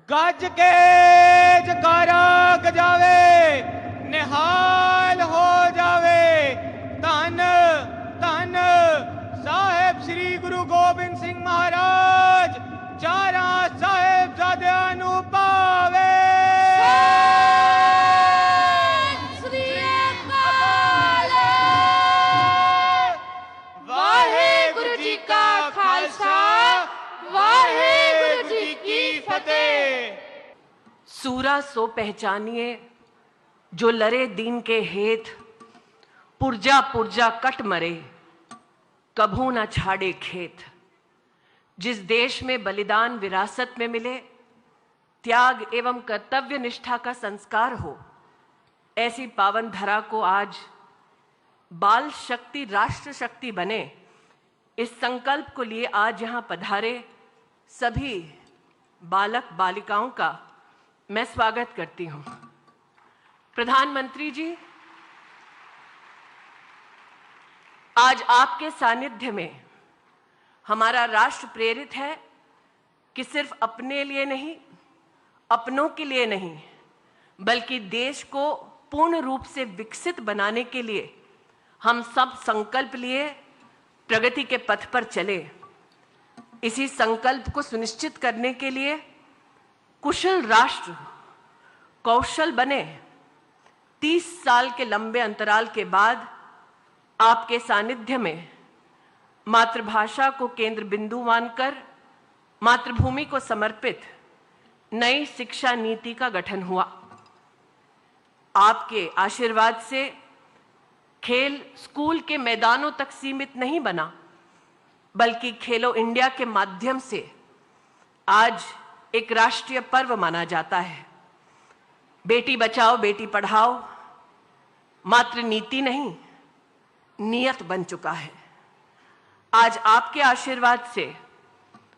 गज के जकारा गजावे, निहाल हो जावे। धन धन साहेब श्री गुरु गोबिंद सिंह महाराज, चारा साहेबजादियां नू पावे। वाहेगुरु जी का खालसा, वाहेगुरु जी की फतेह। सूरा सो पहचानिए जो लरे दीन के हेत, पुरजा पुरजा कट मरे कभू न छाड़े खेत। जिस देश में बलिदान विरासत में मिले, त्याग एवं कर्तव्य निष्ठा का संस्कार हो, ऐसी पावन धरा को आज बाल शक्ति राष्ट्र शक्ति बने, इस संकल्प को लिए आज यहां पधारे सभी बालक बालिकाओं का मैं स्वागत करती हूं। प्रधानमंत्री जी, आज आपके सानिध्य में हमारा राष्ट्र प्रेरित है कि सिर्फ अपने लिए नहीं, अपनों के लिए नहीं, बल्कि देश को पूर्ण रूप से विकसित बनाने के लिए हम सब संकल्प लिए प्रगति के पथ पर चले। इसी संकल्प को सुनिश्चित करने के लिए कुशल राष्ट्र कौशल बने। 30 साल के लंबे अंतराल के बाद आपके सानिध्य में मातृभाषा को केंद्र बिंदु मानकर मातृभूमि को समर्पित नई शिक्षा नीति का गठन हुआ। आपके आशीर्वाद से खेल स्कूल के मैदानों तक सीमित नहीं बना, बल्कि खेलो इंडिया के माध्यम से आज एक राष्ट्रीय पर्व माना जाता है। बेटी बचाओ बेटी पढ़ाओ मात्र नीति नहीं, नियत बन चुका है। आज आपके आशीर्वाद से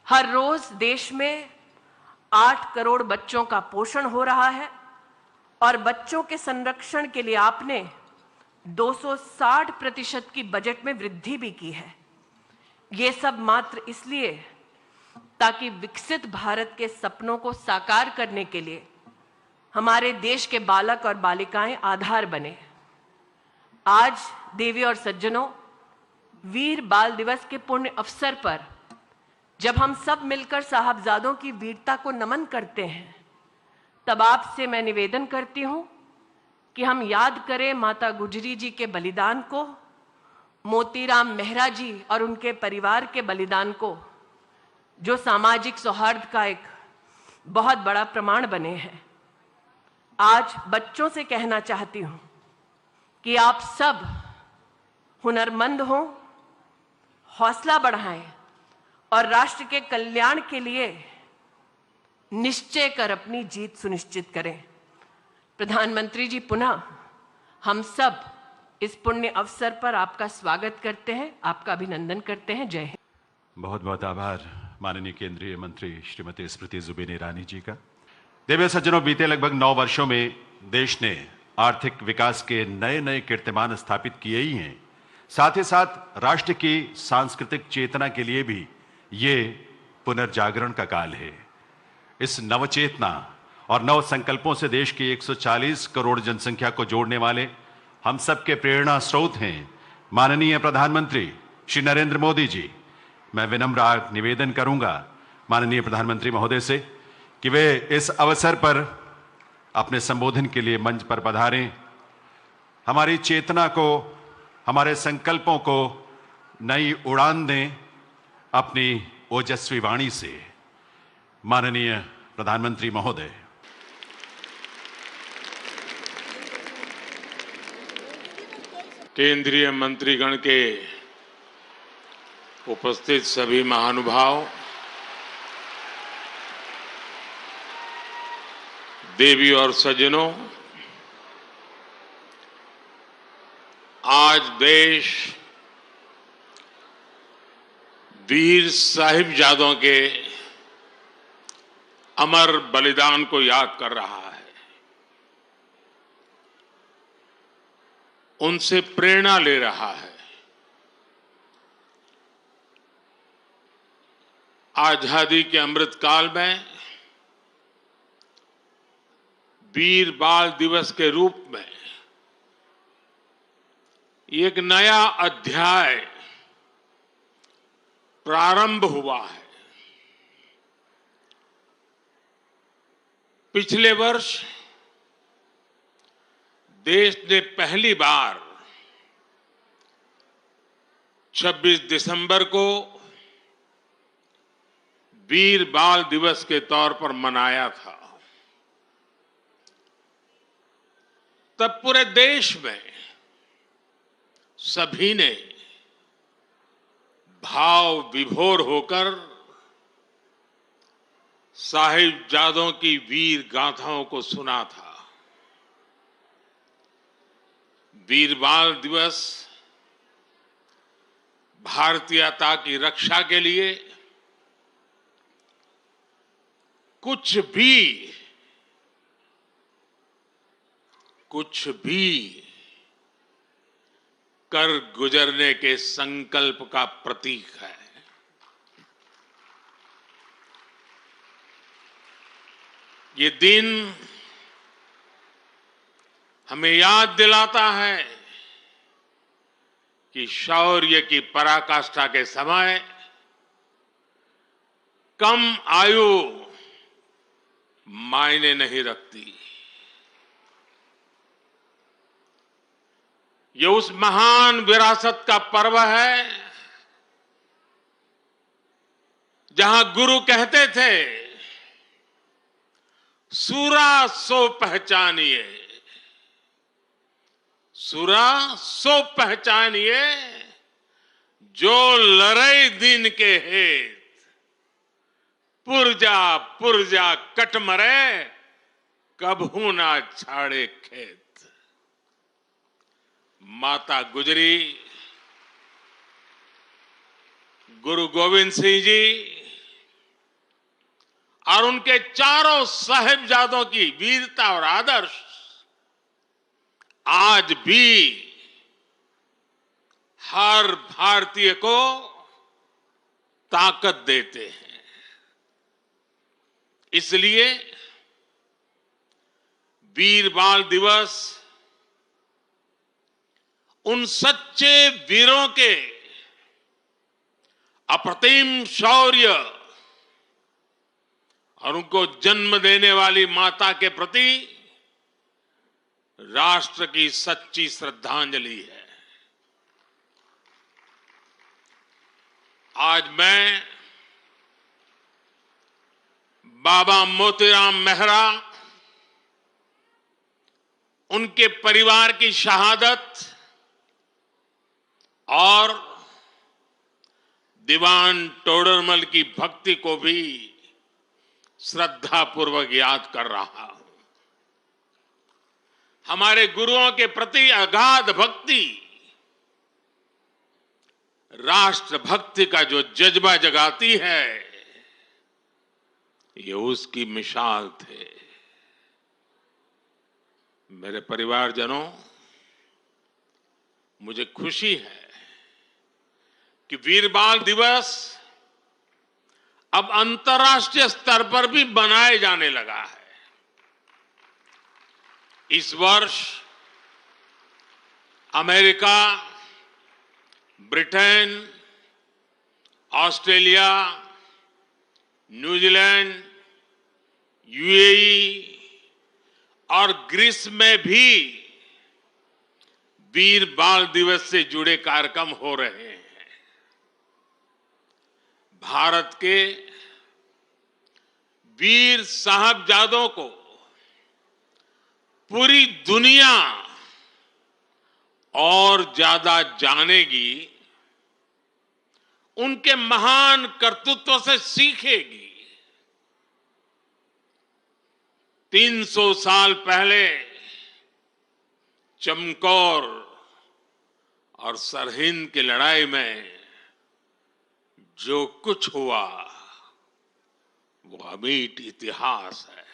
हर रोज देश में 8 करोड़ बच्चों का पोषण हो रहा है और बच्चों के संरक्षण के लिए आपने 260% की बजट में वृद्धि भी की है। ये सब मात्र इसलिए ताकि विकसित भारत के सपनों को साकार करने के लिए हमारे देश के बालक और बालिकाएं आधार बने। आज देवी और सज्जनों, वीर बाल दिवस के पुण्य अवसर पर जब हम सब मिलकर साहबजादों की वीरता को नमन करते हैं, तब आपसे मैं निवेदन करती हूं कि हम याद करें माता गुजरी जी के बलिदान को, मोतीराम मेहरा जी और उनके परिवार के बलिदान को, जो सामाजिक सौहार्द का एक बहुत बड़ा प्रमाण बने हैं। आज बच्चों से कहना चाहती हूं कि आप सब हुनरमंद हों, हौसला बढ़ाएं और राष्ट्र के कल्याण के लिए निश्चय कर अपनी जीत सुनिश्चित करें। प्रधानमंत्री जी, पुनः हम सब इस पुण्य अवसर पर आपका स्वागत करते हैं, आपका अभिनंदन करते हैं। जय हिंद। बहुत बहुत आभार माननीय केंद्रीय मंत्री श्रीमती स्मृति जुबिन ईरानी जी का। देवी सज्जनों, बीते लगभग 9 वर्षों में देश ने आर्थिक विकास के नए नए कीर्तिमान स्थापित किए ही हैं। साथ ही साथ राष्ट्र की सांस्कृतिक चेतना के लिए भी ये पुनर्जागरण का काल है। इस नवचेतना और नव संकल्पों से देश की 140 करोड़ जनसंख्या को जोड़ने वाले हम सबके प्रेरणा स्रोत हैं माननीय प्रधानमंत्री श्री नरेंद्र मोदी जी। मैं विनम्र निवेदन करूंगा माननीय प्रधानमंत्री महोदय से कि वे इस अवसर पर अपने संबोधन के लिए मंच पर पधारें, हमारी चेतना को, हमारे संकल्पों को नई उड़ान दें अपनी ओजस्वी वाणी से। माननीय प्रधानमंत्री महोदय। केंद्रीय मंत्रीगण के उपस्थित सभी महानुभाव, देवी और सज्जनों, आज देश वीर साहिबजादों के अमर बलिदान को याद कर रहा है। उनसे प्रेरणा ले रहा है। आजादी के अमृत काल में वीर बाल दिवस के रूप में एक नया अध्याय प्रारंभ हुआ है। पिछले वर्ष देश ने पहली बार 26 दिसंबर को वीर बाल दिवस के तौर पर मनाया था। तब पूरे देश में सभी ने भाव विभोर होकर साहिबजादों की वीर गाथाओं को सुना था। वीर बाल दिवस भारतीयता की रक्षा के लिए कुछ भी कर गुजरने के संकल्प का प्रतीक है। ये दिन हमें याद दिलाता है कि शौर्य की पराकाष्ठा के समय कम आयु मायने नहीं रखती। ये उस महान विरासत का पर्व है जहां गुरु कहते थे, सूरा सो पहचानिए, सूरा सो पहचानिए, जो लड़े दिन के हेत, पुरजा पुरजा कट मरे, कभू ना छाड़े खेत। माता गुजरी, गुरु गोविंद सिंह जी और उनके चारों साहिबजादों की वीरता और आदर्श आज भी हर भारतीय को ताकत देते हैं। इसलिए वीर बाल दिवस उन सच्चे वीरों के अप्रतिम शौर्य और उनको जन्म देने वाली माता के प्रति राष्ट्र की सच्ची श्रद्धांजलि है। आज मैं बाबा मोतीराम मेहरा, उनके परिवार की शहादत और दीवान टोडरमल की भक्ति को भी श्रद्धापूर्वक याद कर रहा हूं। हमारे गुरुओं के प्रति अगाध भक्ति राष्ट्र भक्ति का जो जज्बा जगाती है, ये उसकी मिसाल थे। मेरे परिवारजनों, मुझे खुशी है कि वीर बाल दिवस अब अंतर्राष्ट्रीय स्तर पर भी मनाया जाने लगा है। इस वर्ष America, Britain, Australia, New Zealand, UAE और ग्रीस में भी वीर बाल दिवस से जुड़े कार्यक्रम हो रहे हैं। भारत के वीर साहबजादों को पूरी दुनिया और ज्यादा जानेगी, उनके महान कर्तृत्व से सीखेगी। 300 साल पहले चमकौर और सरहिंद की लड़ाई में जो कुछ हुआ वो अमिट इतिहास है।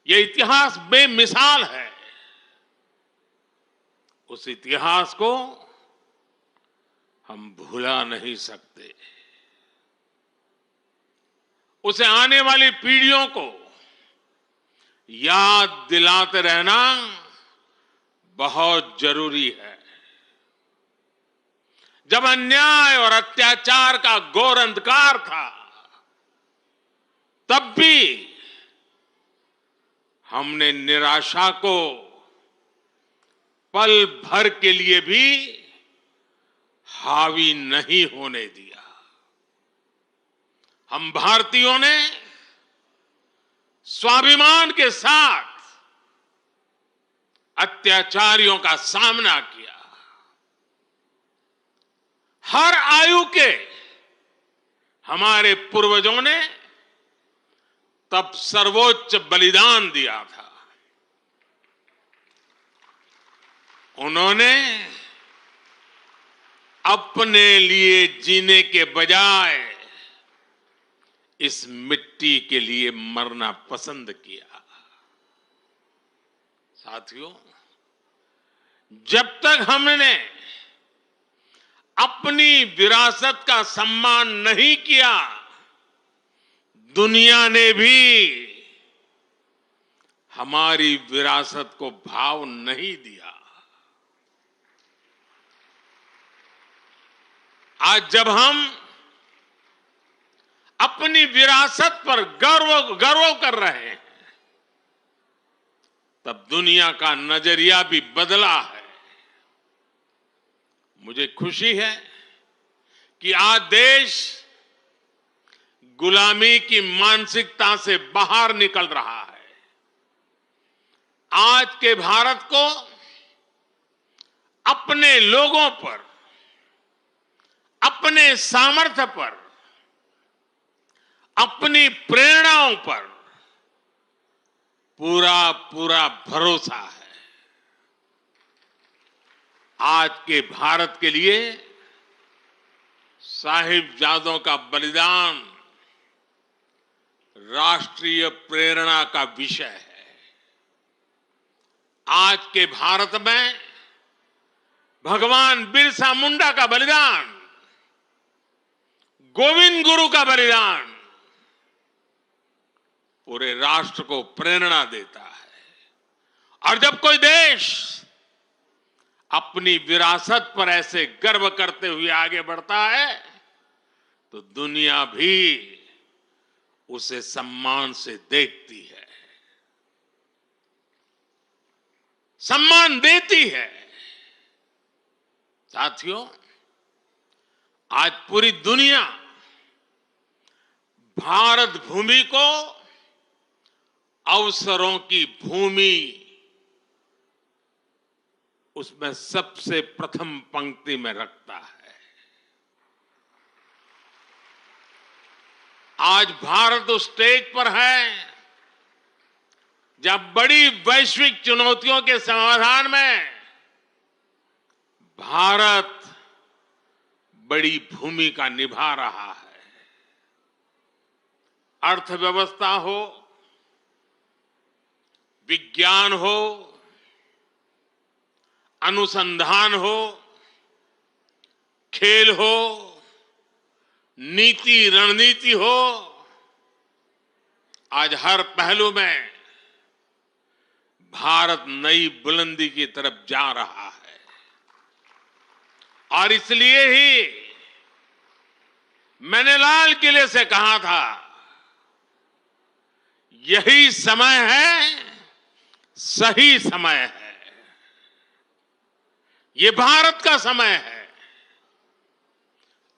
ये इतिहास बेमिसाल है। उस इतिहास को हम भुला नहीं सकते। उसे आने वाली पीढ़ियों को याद दिलाते रहना बहुत जरूरी है। जब अन्याय और अत्याचार का घोर अंधकार था, तब भी हमने निराशा को पल भर के लिए भी हावी नहीं होने दिया। हम भारतीयों ने स्वाभिमान के साथ अत्याचारियों का सामना किया। हर आयु के हमारे पूर्वजों ने तब सर्वोच्च बलिदान दिया था। उन्होंने अपने लिए जीने के बजाय इस मिट्टी के लिए मरना पसंद किया। साथियों, जब तक हमने अपनी विरासत का सम्मान नहीं किया, दुनिया ने भी हमारी विरासत को भाव नहीं दिया। आज जब हम अपनी विरासत पर गर्व कर रहे हैं, तब दुनिया का नजरिया भी बदला है। मुझे खुशी है कि आज देश गुलामी की मानसिकता से बाहर निकल रहा है। आज के भारत को अपने लोगों पर, अपने सामर्थ्य पर, अपनी प्रेरणाओं पर पूरा भरोसा है। आज के भारत के लिए साहिबजादों का बलिदान राष्ट्रीय प्रेरणा का विषय है। आज के भारत में भगवान बिरसा मुंडा का बलिदान, गोविंद गुरु का बलिदान पूरे राष्ट्र को प्रेरणा देता है। और जब कोई देश अपनी विरासत पर ऐसे गर्व करते हुए आगे बढ़ता है, तो दुनिया भी उसे सम्मान से देखती है, सम्मान देती है। साथियों, आज पूरी दुनिया भारत भूमि को अवसरों की भूमि, उसमें सबसे प्रथम पंक्ति में रखता है। आज भारत उस स्टेज पर है जब बड़ी वैश्विक चुनौतियों के समाधान में भारत बड़ी भूमिका निभा रहा है। अर्थव्यवस्था हो, विज्ञान हो, अनुसंधान हो, खेल हो, नीति रणनीति हो, आज हर पहलू में भारत नई बुलंदी की तरफ जा रहा है। और इसलिए ही मैंने लाल किले से कहा था, यही समय है, सही समय है, ये भारत का समय है।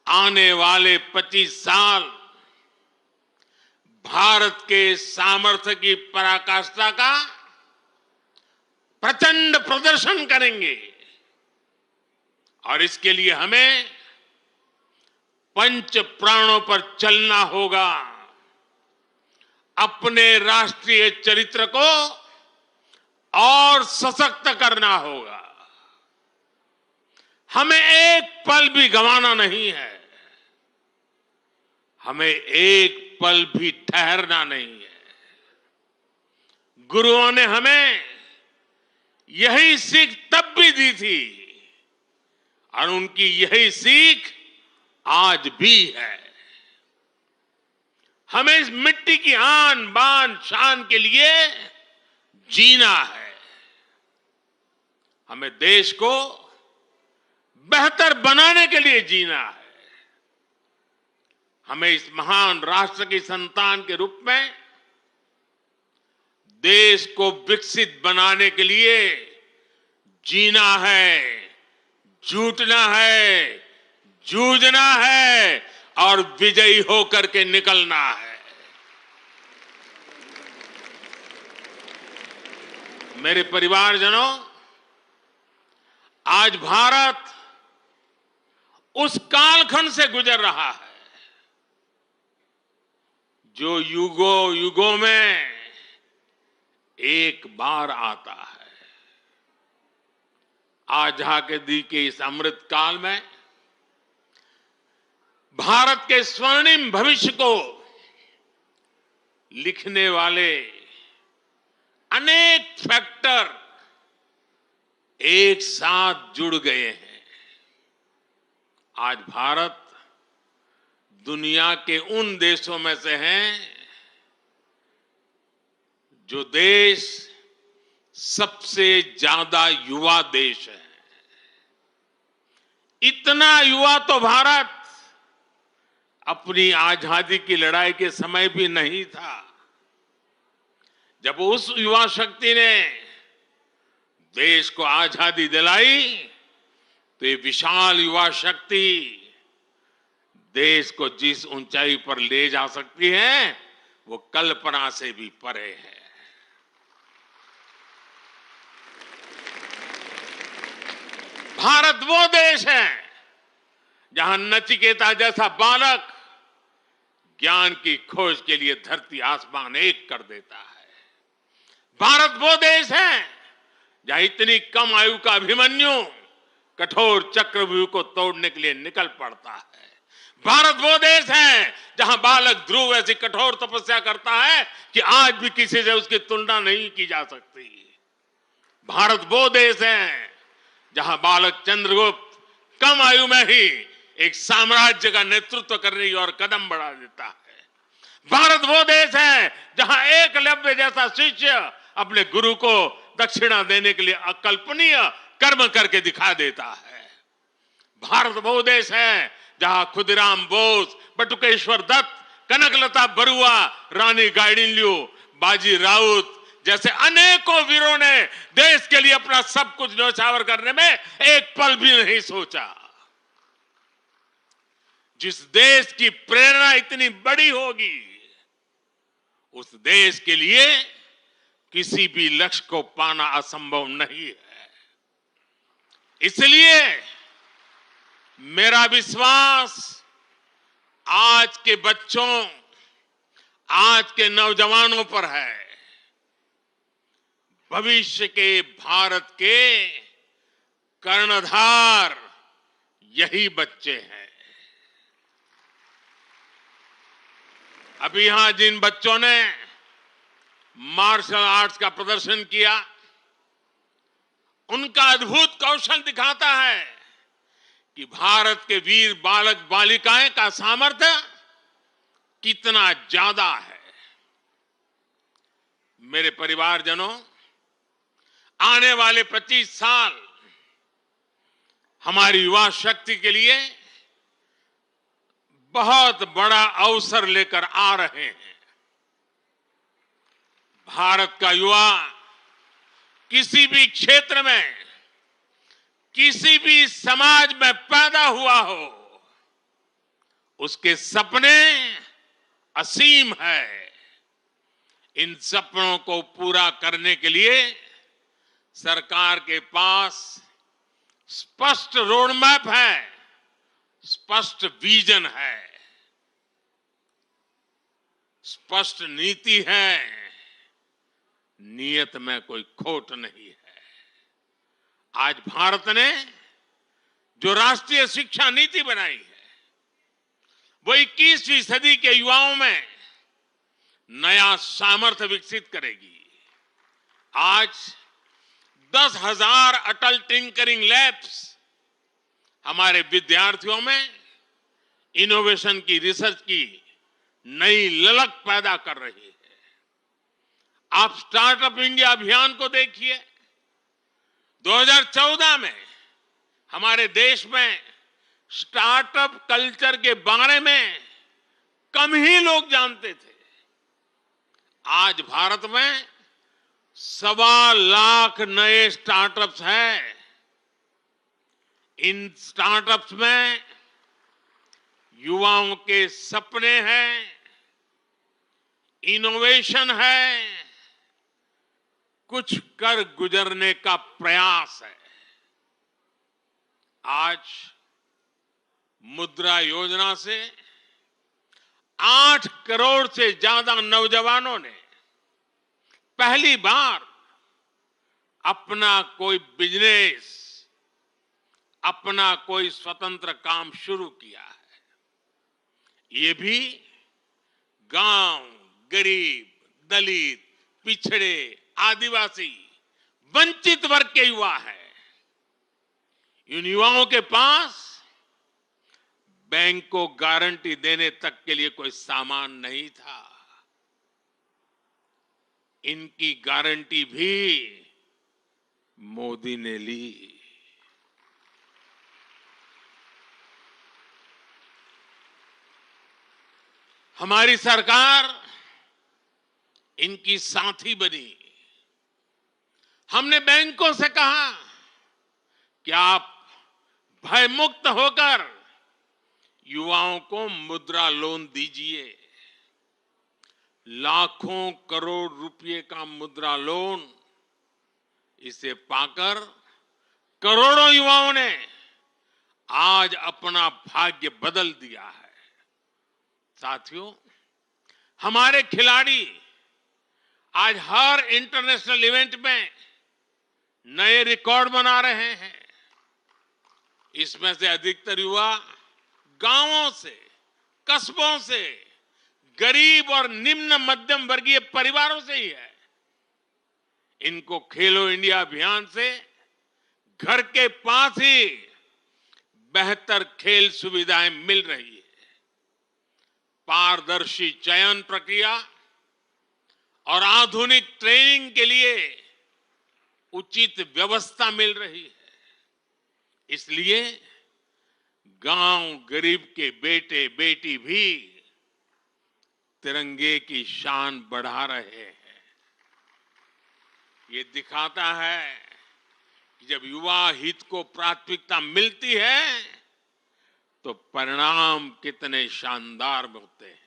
आने वाले 25 साल भारत के सामर्थ्य की पराकाष्ठा का प्रचंड प्रदर्शन करेंगे। और इसके लिए हमें पंच प्राणों पर चलना होगा। अपने राष्ट्रीय चरित्र को और सशक्त करना होगा। हमें एक पल भी गंवाना नहीं है, हमें एक पल भी ठहरना नहीं है। गुरुओं ने हमें यही सीख तब भी दी थी और उनकी यही सीख आज भी है। हमें इस मिट्टी की आन बान शान के लिए जीना है। हमें देश को बेहतर बनाने के लिए जीना है। हमें इस महान राष्ट्र की संतान के रूप में देश को विकसित बनाने के लिए जीना है, जुटना है, जूझना है और विजयी होकर के निकलना है। मेरे परिवारजनों, आज भारत उस कालखंड से गुजर रहा है जो युगों युगों में एक बार आता है। आजादी के इस अमृत काल में भारत के स्वर्णिम भविष्य को लिखने वाले अनेक फैक्टर एक साथ जुड़ गए हैं। आज भारत दुनिया के उन देशों में से हैं जो देश सबसे ज्यादा युवा देश है। इतना युवा तो भारत अपनी आजादी की लड़ाई के समय भी नहीं था। जब उस युवा शक्ति ने देश को आजादी दिलाई तो ये विशाल युवा शक्ति देश को जिस ऊंचाई पर ले जा सकती है वो कल्पना से भी परे है। भारत वो देश है जहां नचिकेता जैसा बालक ज्ञान की खोज के लिए धरती आसमान एक कर देता है। भारत वो देश है जहां इतनी कम आयु का अभिमन्यु कठोर चक्रव्यूह को तोड़ने के लिए निकल पड़ता है। भारत वो देश है जहां बालक ध्रुव ऐसी कठोर तपस्या करता है कि आज भी किसी से उसकी तुलना नहीं की जा सकती। भारत वो देश है जहां बालक चंद्रगुप्त कम आयु में ही एक साम्राज्य का नेतृत्व करने की ओर कदम बढ़ा देता है। भारत वो देश है जहां एकलव्य जैसा शिष्य अपने गुरु को दक्षिणा देने के लिए अकल्पनीय कर्म करके दिखा देता है। भारत वो देश है जहां खुदीराम बोस, बटुकेश्वर दत्त, कनकलता बरुआ, रानी गाइडिनल्यू, बाजी राउत जैसे अनेकों वीरों ने देश के लिए अपना सब कुछ न्यौछावर करने में एक पल भी नहीं सोचा। जिस देश की प्रेरणा इतनी बड़ी होगी उस देश के लिए किसी भी लक्ष्य को पाना असंभव नहीं है। इसलिए मेरा विश्वास आज के बच्चों, आज के नौजवानों पर है। भविष्य के भारत के कर्णधार यही बच्चे हैं। अभी यहां जिन बच्चों ने मार्शल आर्ट्स का प्रदर्शन किया उनका अद्भुत कौशल दिखाता है कि भारत के वीर बालक बालिकाएं का सामर्थ्य कितना ज्यादा है। मेरे परिवारजनों, आने वाले 25 साल हमारी युवा शक्ति के लिए बहुत बड़ा अवसर लेकर आ रहे हैं। भारत का युवा किसी भी क्षेत्र में, किसी भी समाज में पैदा हुआ हो, उसके सपने असीम है। इन सपनों को पूरा करने के लिए सरकार के पास स्पष्ट रोड मैप है, स्पष्ट विजन है, स्पष्ट नीति है, नियत में कोई खोट नहीं है। आज भारत ने जो राष्ट्रीय शिक्षा नीति बनाई है वो 21वीं सदी के युवाओं में नया सामर्थ्य विकसित करेगी। आज 10,000 अटल टिंकरिंग लैब्स हमारे विद्यार्थियों में इनोवेशन की, रिसर्च की नई ललक पैदा कर रही है। आप स्टार्टअप इंडिया अभियान को देखिए। 2014 में हमारे देश में स्टार्टअप कल्चर के बारे में कम ही लोग जानते थे। आज भारत में 1.25 लाख नए स्टार्टअप्स हैं। इन स्टार्टअप्स में युवाओं के सपने हैं, इनोवेशन है, कुछ कर गुजरने का प्रयास है। आज मुद्रा योजना से 8 करोड़ से ज्यादा नौजवानों ने पहली बार अपना कोई बिजनेस, अपना कोई स्वतंत्र काम शुरू किया है। ये भी गांव, गरीब, दलित, पिछड़े, आदिवासी, वंचित वर्ग के युवा हैं। इन युवाओं के पास बैंक को गारंटी देने तक के लिए कोई सामान नहीं था। इनकी गारंटी भी मोदी ने ली। हमारी सरकार इनकी साथी बनी। हमने बैंकों से कहा कि आप भयमुक्त होकर युवाओं को मुद्रा लोन दीजिए। लाखों करोड़ रुपए का मुद्रा लोन, इसे पाकर करोड़ों युवाओं ने आज अपना भाग्य बदल दिया है। साथियों, हमारे खिलाड़ी आज हर इंटरनेशनल इवेंट में नए रिकॉर्ड बना रहे हैं। इसमें से अधिकतर युवा गांवों से, कस्बों से, गरीब और निम्न मध्यम वर्गीय परिवारों से ही है। इनको खेलो इंडिया अभियान से घर के पास ही बेहतर खेल सुविधाएं मिल रही है। पारदर्शी चयन प्रक्रिया और आधुनिक ट्रेनिंग के लिए उचित व्यवस्था मिल रही है। इसलिए गांव गरीब के बेटे बेटी भी तिरंगे की शान बढ़ा रहे हैं। ये दिखाता है कि जब युवा हित को प्राथमिकता मिलती है तो परिणाम कितने शानदार होते हैं।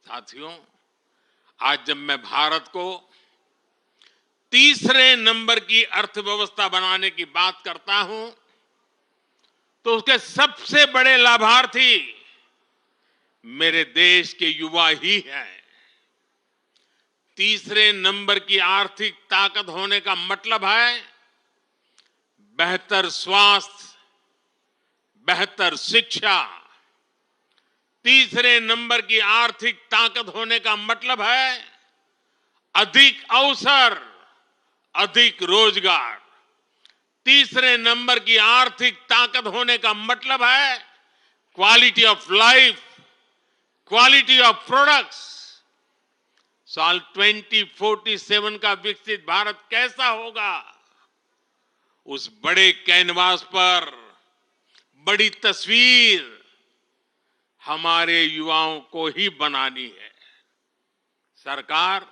साथियों, आज जब मैं भारत को तीसरे नंबर की अर्थव्यवस्था बनाने की बात करता हूं तो उसके सबसे बड़े लाभार्थी मेरे देश के युवा ही हैं। तीसरे नंबर की आर्थिक ताकत होने का मतलब है बेहतर स्वास्थ्य, बेहतर शिक्षा। तीसरे नंबर की आर्थिक ताकत होने का मतलब है अधिक अवसर, अधिक रोजगार। तीसरे नंबर की आर्थिक ताकत होने का मतलब है quality of life, quality of products. साल 2047 का विकसित भारत कैसा होगा, उस बड़े कैनवास पर बड़ी तस्वीर हमारे युवाओं को ही बनानी है। सरकार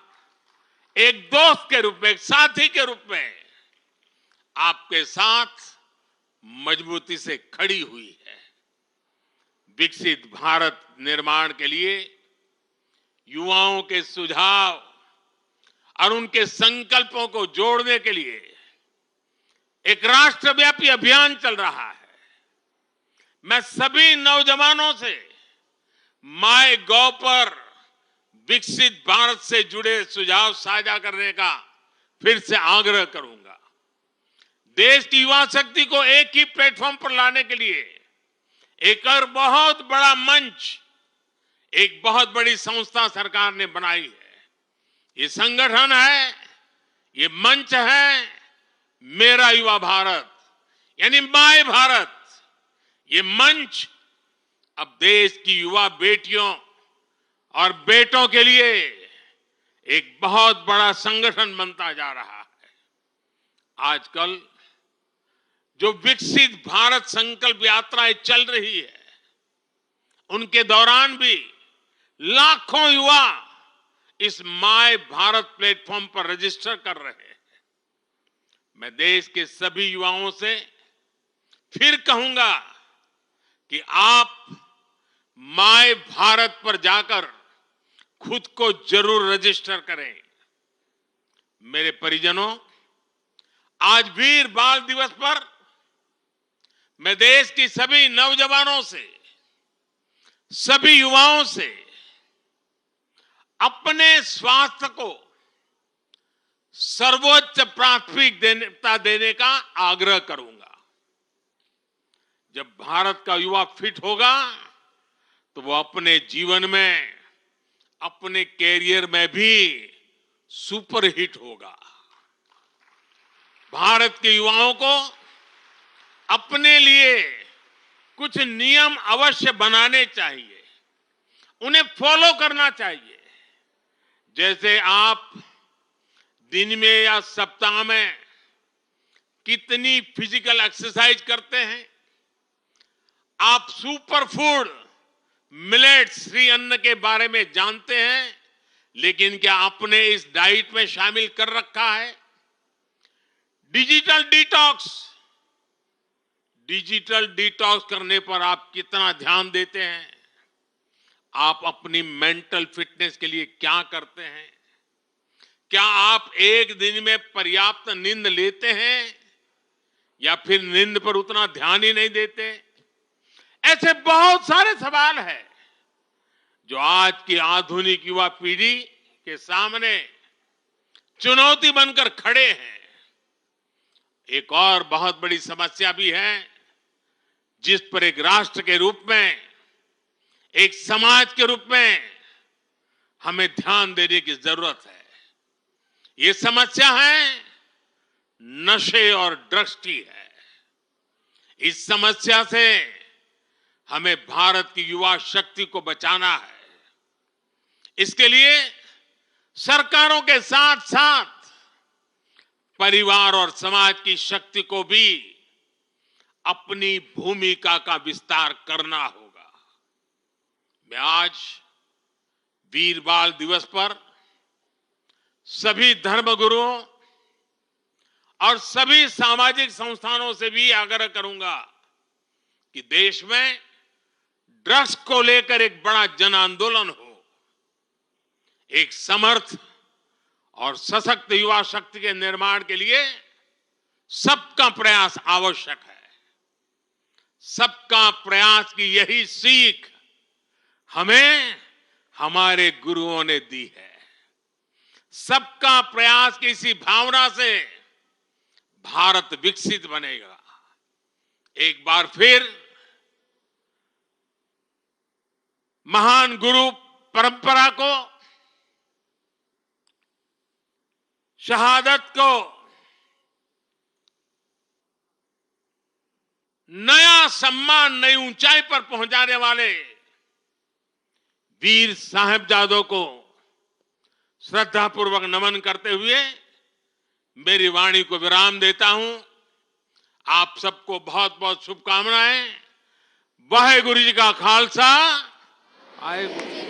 एक दोस्त के रूप में, एक साथी के रूप में आपके साथ मजबूती से खड़ी हुई है। विकसित भारत निर्माण के लिए युवाओं के सुझाव और उनके संकल्पों को जोड़ने के लिए एक राष्ट्रव्यापी अभियान चल रहा है। मैं सभी नौजवानों से माय गॉव पर विकसित भारत से जुड़े सुझाव साझा करने का फिर से आग्रह करूंगा। देश की युवा शक्ति को एक ही प्लेटफॉर्म पर लाने के लिए एक और बहुत बड़ा मंच, एक बहुत बड़ी संस्था सरकार ने बनाई है। ये संगठन है, ये मंच है मेरा युवा भारत, यानी माय भारत। ये मंच अब देश की युवा बेटियों और बेटों के लिए एक बहुत बड़ा संगठन बनता जा रहा है। आजकल जो विकसित भारत संकल्प यात्राएं चल रही है, उनके दौरान भी लाखों युवा इस माय भारत प्लेटफॉर्म पर रजिस्टर कर रहे हैं। मैं देश के सभी युवाओं से फिर कहूंगा कि आप माय भारत पर जाकर खुद को जरूर रजिस्टर करें। मेरे परिजनों, आज वीर बाल दिवस पर मैं देश की सभी नौजवानों से, सभी युवाओं से अपने स्वास्थ्य को सर्वोच्च प्राथमिकता देने का आग्रह करूंगा। जब भारत का युवा फिट होगा तो वो अपने जीवन में, अपने कैरियर में भी सुपरहिट होगा। भारत के युवाओं को अपने लिए कुछ नियम अवश्य बनाने चाहिए, उन्हें फॉलो करना चाहिए। जैसे आप दिन में या सप्ताह में कितनी फिजिकल एक्सरसाइज करते हैं, आप सुपर फूड मिलेट्स श्री अन्न के बारे में जानते हैं, लेकिन क्या आपने इस डाइट में शामिल कर रखा है? डिजिटल डिटॉक्स करने पर आप कितना ध्यान देते हैं? आप अपनी मेंटल फिटनेस के लिए क्या करते हैं? क्या आप एक दिन में पर्याप्त नींद लेते हैं या फिर नींद पर उतना ध्यान ही नहीं देते? ऐसे बहुत सारे सवाल हैं जो आज की आधुनिक युवा पीढ़ी के सामने चुनौती बनकर खड़े हैं। एक और बहुत बड़ी समस्या भी है जिस पर एक राष्ट्र के रूप में, एक समाज के रूप में हमें ध्यान देने की जरूरत है। ये समस्या है नशे और ड्रग्स की है। इस समस्या से हमें भारत की युवा शक्ति को बचाना है। इसके लिए सरकारों के साथ साथ परिवार और समाज की शक्ति को भी अपनी भूमिका का विस्तार करना होगा। मैं आज वीर बाल दिवस पर सभी धर्मगुरुओं और सभी सामाजिक संस्थानों से भी आग्रह करूंगा कि देश में ड्रग्स को लेकर एक बड़ा जन आंदोलन हो। एक समर्थ और सशक्त युवा शक्ति के निर्माण के लिए सबका प्रयास आवश्यक है। सबका प्रयास की यही सीख हमें हमारे गुरुओं ने दी है। सबका प्रयास की इसी भावना से भारत विकसित बनेगा। एक बार फिर महान गुरु परंपरा को, शहादत को नया सम्मान, नई ऊंचाई पर पहुंचाने वाले वीर साहिबजादों को श्रद्धापूर्वक नमन करते हुए मेरी वाणी को विराम देता हूं। आप सबको बहुत बहुत शुभकामनाएं। वाहेगुरु जी का खालसा, वाहेगुरु।